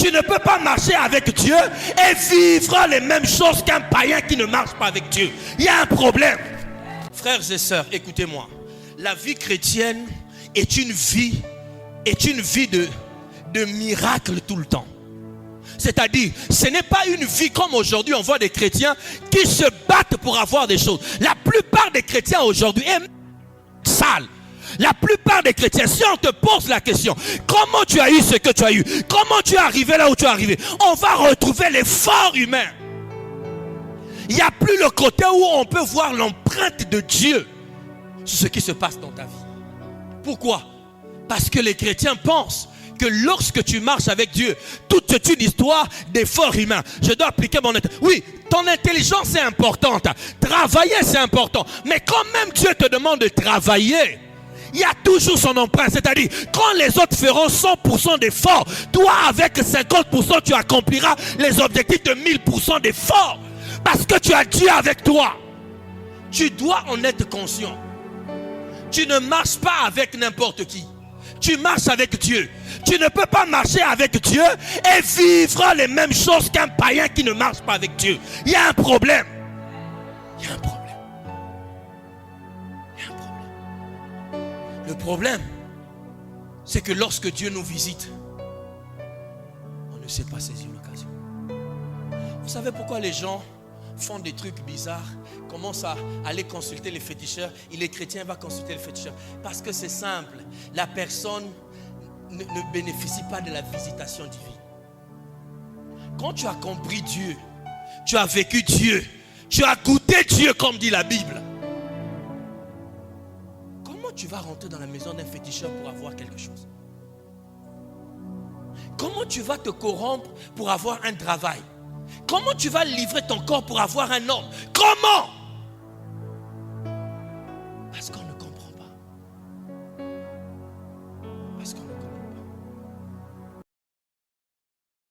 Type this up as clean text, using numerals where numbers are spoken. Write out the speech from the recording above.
Tu ne peux pas marcher avec Dieu et vivre les mêmes choses qu'un païen qui ne marche pas avec Dieu. Il y a un problème. Frères et sœurs, écoutez-moi. La vie chrétienne est une vie de miracle tout le temps. C'est-à-dire, ce n'est pas une vie comme aujourd'hui, on voit des chrétiens qui se battent pour avoir des choses. La plupart des chrétiens aujourd'hui est sale. La plupart des chrétiens, si on te pose la question, comment tu as eu ce que tu as eu? Comment tu es arrivé là où tu es arrivé? On va retrouver l'effort humain. Il n'y a plus le côté où on peut voir l'empreinte de Dieu sur ce qui se passe dans ta vie. Pourquoi? Parce que les chrétiens pensent que lorsque tu marches avec Dieu, tout est une histoire d'effort humain. Je dois appliquer mon intelligence. Oui, ton intelligence est importante. Travailler, c'est important. Mais quand même Dieu te demande de travailler, il y a toujours son empreinte. C'est-à-dire, quand les autres feront 100% d'efforts, toi avec 50%, tu accompliras les objectifs de 1000% d'efforts. Parce que tu as Dieu avec toi. Tu dois en être conscient. Tu ne marches pas avec n'importe qui. Tu marches avec Dieu. Tu ne peux pas marcher avec Dieu et vivre les mêmes choses qu'un païen qui ne marche pas avec Dieu. Il y a un problème. Il y a un problème. Il y a un problème. Le problème, c'est que lorsque Dieu nous visite, on ne sait pas saisir l'occasion. Vous savez pourquoi les gens font des trucs bizarres, commencent à aller consulter les féticheurs? Il est chrétien, va consulter les féticheurs. Parce que c'est simple. La personne ne bénéficie pas de la visitation divine. Quand tu as compris Dieu, tu as vécu Dieu, tu as goûté Dieu comme dit la Bible, comment tu vas rentrer dans la maison d'un féticheur pour avoir quelque chose? Comment tu vas te corrompre pour avoir un travail? Comment tu vas livrer ton corps pour avoir un homme? Comment? Parce qu'on